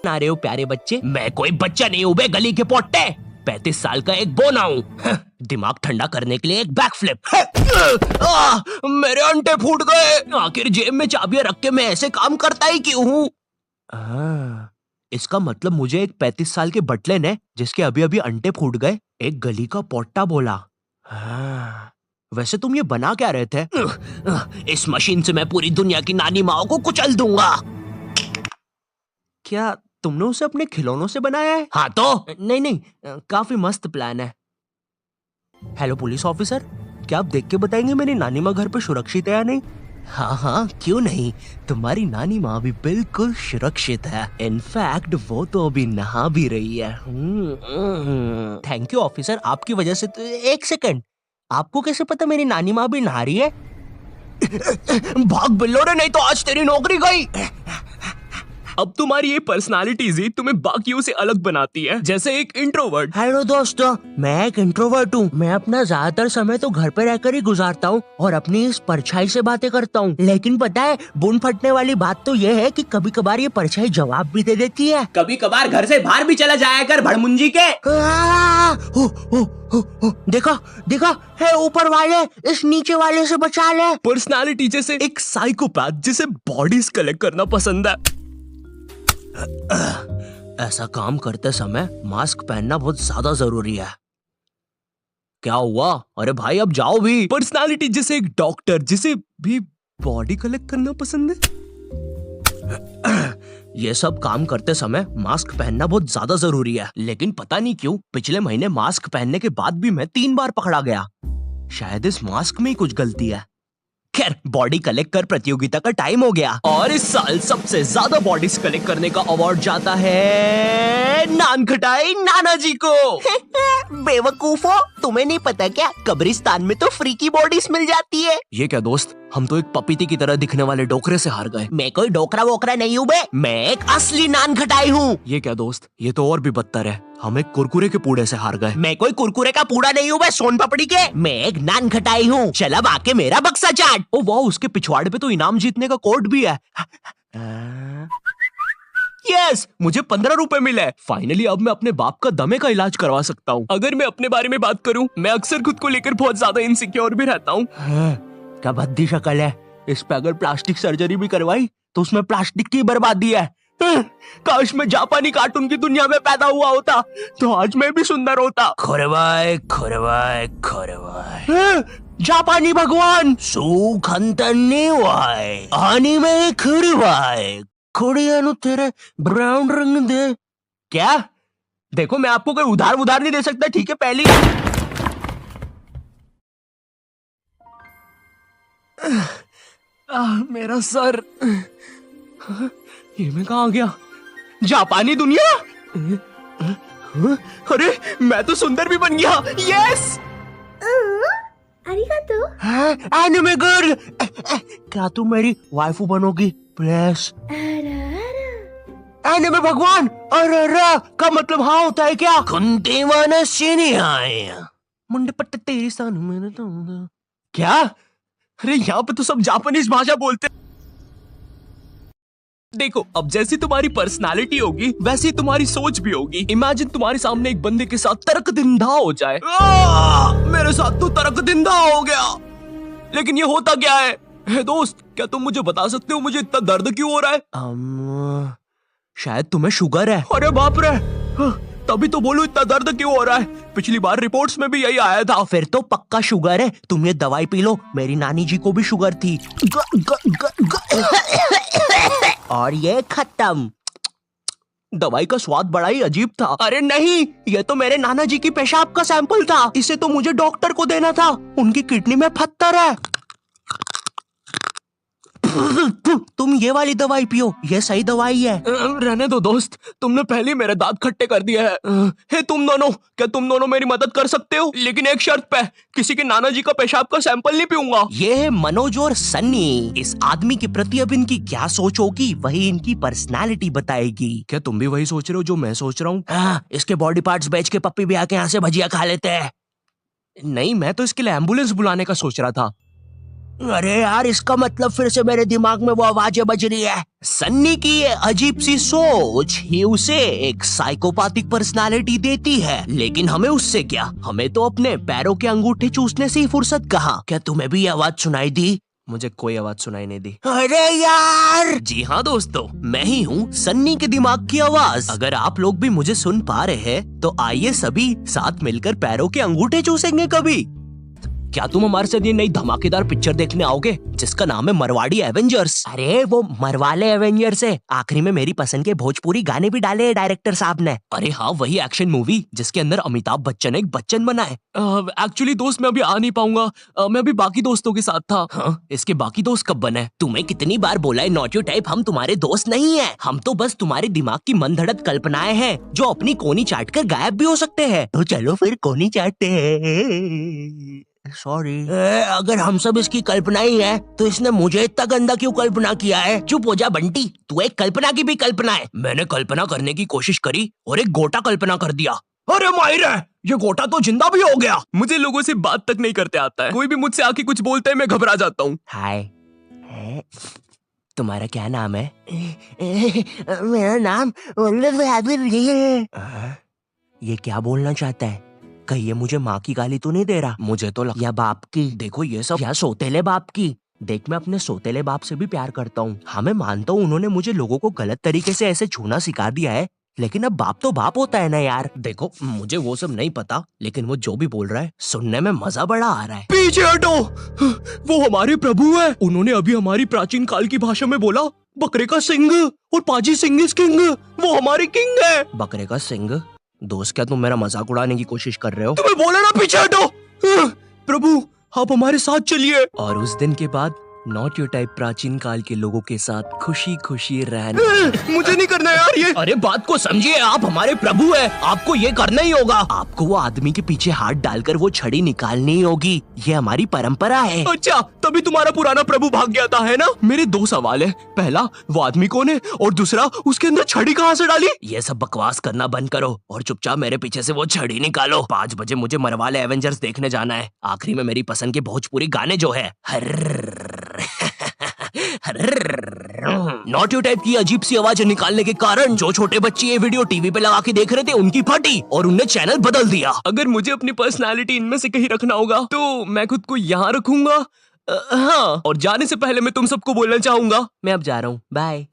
ना रहे हो प्यारे बच्चे, मैं कोई बच्चा नहीं हूँ बे गली के पोट्टे। 35 साल का एक बोना हूँ। दिमाग ठंडा करने के लिए एक बैक फ्लिप। मेरे अंडे फूट गए। आखिर जेब में चाबियां रख के मैं ऐसे काम करता ही क्यों हूँ? इसका मतलब मुझे एक 35 साल के बटले ने, जिसके अभी अभी अंडे फूट गए, एक गली का पोट्टा बोला। वैसे तुम ये बना क्या रहे थे? इस मशीन से मैं पूरी दुनिया की नानी माओ को कुचल दूंगा। क्या तुमने उसे अपने खिलौनों से बनाया है? हाँ तो नहीं नहीं, काफी मस्त प्लान है। हेलो पुलिस ऑफिसर, क्या आप देख के बताएंगे मेरी नानी माँ घर पे सुरक्षित है या नहीं? हाँ हाँ क्यों नहीं, तुम्हारी नानी माँ भी बिल्कुल सुरक्षित है। इनफैक्ट वो तो अभी नहा भी रही है। थैंक यू ऑफिसर, आपकी वजह से तो। एक सेकंड, आपको कैसे पता मेरी नानी माँ भी नहा रही है? भाग बिल्लो रे, नहीं तो आज तेरी नौकरी गई। अब तुम्हारी ये पर्सनालिटीज ही तुम्हें बाकियों से अलग बनाती है, जैसे एक इंट्रोवर्ट। हेलो दोस्तों, मैं एक इंट्रोवर्ट हूँ। मैं अपना ज्यादातर समय तो घर पे रहकर ही गुजारता हूँ और अपनी इस परछाई से बातें करता हूँ। लेकिन पता है, बुन फटने वाली बात तो ये है कि कभी कभार ये परछाई जवाब भी दे देती है। कभी कभार घर से बाहर भी चला जाया कर भड़मुंजी के। देखा देखा है, ऊपर वाले इस नीचे वाले से बचा ले। पर्सनालिटी जैसे एक साइकोपैथ जिसे बॉडीज कलेक्ट करना पसंद है। ऐसा काम करते समय मास्क पहनना बहुत ज्यादा जरूरी है। क्या हुआ? अरे भाई अब जाओ भी। पर्सनालिटी जैसे एक डॉक्टर जिसे भी बॉडी कलेक्ट करना पसंद है। ये सब काम करते समय मास्क पहनना बहुत ज्यादा जरूरी है, लेकिन पता नहीं क्यों पिछले महीने मास्क पहनने के बाद भी मैं 3 बार पकड़ा गया। शायद इस मास्क में ही कुछ गलती है। खैर, बॉडी कलेक्ट कर प्रतियोगिता का टाइम हो गया और इस साल सबसे ज्यादा बॉडीज कलेक्ट करने का अवार्ड जाता है नान खटाई नाना जी को। बेवकूफो, तुम्हें नहीं पता क्या, कब्रिस्तान में तो फ्री की बॉडीज मिल जाती है। ये क्या दोस्त, हम तो एक पपीती की तरह दिखने वाले डोकरे से हार गए। मैं कोई डोकरा वोकरा नहीं हूँ बे, मैं एक असली नान खटाई हूँ। ये क्या दोस्त, ये तो और भी बदतर है, हम एक कुरकुरे के पूड़े से हार गए। मैं कोई कुरकुरे का पूड़ा नहीं हूँ बे, सोन पपड़ी के। मैं एक नान खटाई हूँ। चल अब आके मेरा बक्सा चाट। ओ वाह, उसके पिछवाड़े पे तो इनाम जीतने का कोड भी है। यस, मुझे 15 रुपए मिले। फाइनली अब मैं अपने बाप का दमे का इलाज करवा सकता हूँ। अगर मैं अपने बारे में बात करूँ, मैं अक्सर खुद को लेकर बहुत ज्यादा इनसिक्योर भी रहता हूँ। क्या भद्दी शक्ल है। इस पे अगर प्लास्टिक सर्जरी भी करवाई तो उसमें प्लास्टिक की बर्बादी है। काश मैं जापानी कार्टून की दुनिया में पैदा हुआ होता तो आज मैं भी सुंदर होता। खोरवाय खोरवाय खोरवाय, जापानी भगवान सुखंतन्नीवाय आनी में खुरवाय खुड़िया नु तेरे ब्राउन रंग दे। क्या? देखो, मैं आपको कोई उधार नहीं दे सकता, ठीक है? पहली मेरा सर। ये मैं कहाँ गया? जापानी दुनिया। अरे मैं तो सुंदर भी बन गया। यस, अरिगातो। एनिमे गर्ल, क्या तू मेरी वाइफू बनोगी प्लीज? एनिमे भगवान, अरे का मतलब हाँ होता है क्या? कुंती वाना मुंडे पट्टे तेरी सानु मेरे तो। क्या? अरे यहाँ पे तो सब जापानीज भाषा बोलते। देखो, अब जैसी तुम्हारी पर्सनालिटी होगी वैसी तुम्हारी सोच भी होगी। इमेजिन तुम्हारे सामने एक बंदे के साथ तर्क दिंदा हो जाए। मेरे साथ तो तर्क दिंदा हो गया, लेकिन ये होता क्या है? दोस्त, क्या तुम मुझे बता सकते हो मुझे इतना दर्द क्यों हो रहा है? शायद तुम्हें शुगर है। अरे बाप रे, तभी तो बोलूं इतना दर्द क्यों हो रहा है। पिछली बार रिपोर्ट्स में भी यही आया था। फिर तो पक्का शुगर है। तुम ये दवाई पी लो, मेरी नानी जी को भी शुगर थी। और ये खत्म। दवाई का स्वाद बड़ा ही अजीब था। अरे नहीं, ये तो मेरे नाना जी की पेशाब का सैंपल था। इसे तो मुझे डॉक्टर को देना था, उनकी किडनी में पत्थर है। तुम ये वाली दवाई पियो, ये सही दवाई है। रहने दो दोस्त, तुमने पहले ही मेरे दांत खट्टे कर दिए हैं। हे तुम दोनों, क्या तुम दोनों मेरी मदद कर सकते हो? लेकिन एक शर्त पे, किसी के नाना जी का पेशाब का सैंपल नहीं पीऊंगा। ये है मनोज और सन्नी। इस आदमी के प्रति अब इनकी क्या सोच होगी वही इनकी पर्सनालिटी बताएगी। क्या तुम भी वही सोच रहे हो जो मैं सोच रहा हूँ? इसके बॉडी पार्ट्स बेच के पप्पी भी आके यहाँ से भजिया खा लेते हैं। नहीं, मैं तो इसके लिए एम्बुलेंस बुलाने का सोच रहा था। अरे यार, इसका मतलब फिर से मेरे दिमाग में वो आवाजें बज रही है। सन्नी की ये अजीब सी सोच ही उसे एक साइकोपैथिक पर्सनालिटी देती है, लेकिन हमें उससे क्या, हमें तो अपने पैरों के अंगूठे चूसने से ही फुर्सत कहाँ। क्या तुम्हें भी ये आवाज सुनाई दी? मुझे कोई आवाज सुनाई नहीं दी। अरे यार! जी हाँ दोस्तों, मैं ही हूँ सन्नी के दिमाग की आवाज। अगर आप लोग भी मुझे सुन पा रहे हैं तो आइए सभी साथ मिलकर पैरों के अंगूठे चूसेंगे कभी। क्या तुम हमारे साथ ये नई धमाकेदार पिक्चर देखने आओगे जिसका नाम है मरवाड़ी एवेंजर्स? अरे वो मरवाले एवेंजर्स है। आखिरी में मेरी पसंद के भोजपुरी गाने भी डाले हैं डायरेक्टर साहब ने। अरे हाँ, वही एक्शन मूवी जिसके अंदर अमिताभ बच्चन एक बच्चन बना है। एक्चुअली दोस्त मैं अभी आ नहीं पाऊंगा, मैं अभी बाकी दोस्तों के साथ था। हाँ, इसके बाकी दोस्त कब बने? तुम्हें कितनी बार बोला है नॉट योर टाइप, हम तुम्हारे दोस्त नहीं है। हम तो बस तुम्हारे दिमाग की मनगढ़ंत कल्पनाएं हैं जो अपनी कोनी चाट कर गायब भी हो सकते हैं। तो चलो फिर कोनी चाटते हैं। सॉरी। अगर हम सब इसकी कल्पना ही है तो इसने मुझे इतना गंदा क्यों कल्पना किया है? चुप हो जा बंटी, तू एक कल्पना की भी कल्पना है। मैंने कल्पना करने की कोशिश करी और एक गोटा कल्पना कर दिया। अरे माहिर है, ये गोटा तो जिंदा भी हो गया। मुझे लोगों से बात तक नहीं करते आता है। कोई भी मुझसे आके कुछ बोलता है मैं घबरा जाता हूँ। हाय, तुम्हारा क्या नाम है? मेरा नाम ये क्या बोलना चाहता है? कहीं ये मुझे माँ की गाली तो नहीं दे रहा? मुझे तो या बाप की। देखो ये सब या सोतेले बाप की। देख, मैं अपने सोतेले बाप से भी प्यार करता हूँ। हाँ, मैं मानता हूँ उन्होंने मुझे लोगों को गलत तरीके से ऐसे छूना सिखा दिया है, लेकिन अब बाप तो बाप होता है ना यार। देखो, मुझे वो सब नहीं पता, लेकिन वो जो भी बोल रहा है सुनने में मजा बड़ा आ रहा है। पीछे हटो, वो हमारे प्रभु है। उन्होंने अभी हमारी प्राचीन काल की भाषा में बोला, बकरे का सिंग और पाजी सिंग इज किंग। वो हमारे किंग है। बकरे का सिंग? दोस्त, क्या तुम मेरा मजाक उड़ाने की कोशिश कर रहे हो? तुम्हें बोला ना पीछे हटो। प्रभु आप हमारे साथ चलिए। और उस दिन के बाद नॉट योर टाइप प्राचीन काल के लोगों के साथ खुशी खुशी रहने। मुझे नहीं करना यार ये। अरे बात को समझिए, आप हमारे प्रभु हैं, आपको ये करना ही होगा। आपको वो आदमी के पीछे हाथ डालकर वो छड़ी निकालनी ही होगी। ये हमारी परंपरा है। अच्छा, तभी तुम्हारा पुराना प्रभु भाग गया था, है ना? मेरे दो सवाल है। पहला, वो आदमी कौन है? और दूसरा, उसके अंदर छड़ी कहाँ से डाली? ये सब बकवास करना बंद करो और चुपचाप मेरे पीछे से वो छड़ी निकालो। 5 बजे मुझे मरवाले एवेंजर्स देखने जाना है। आखिरी में मेरी पसंद के भोजपुरी गाने जो है नॉट योर टाइप की अजीब सी आवाज निकालने के कारण जो छोटे बच्चे ये वीडियो टीवी पे लगा के देख रहे थे उनकी फटी और उनने चैनल बदल दिया। अगर मुझे अपनी पर्सनालिटी इनमें से कहीं रखना होगा तो मैं खुद को यहाँ रखूंगा। हाँ, और जाने से पहले मैं तुम सबको बोलना चाहूंगा, मैं अब जा रहा हूँ, बाय।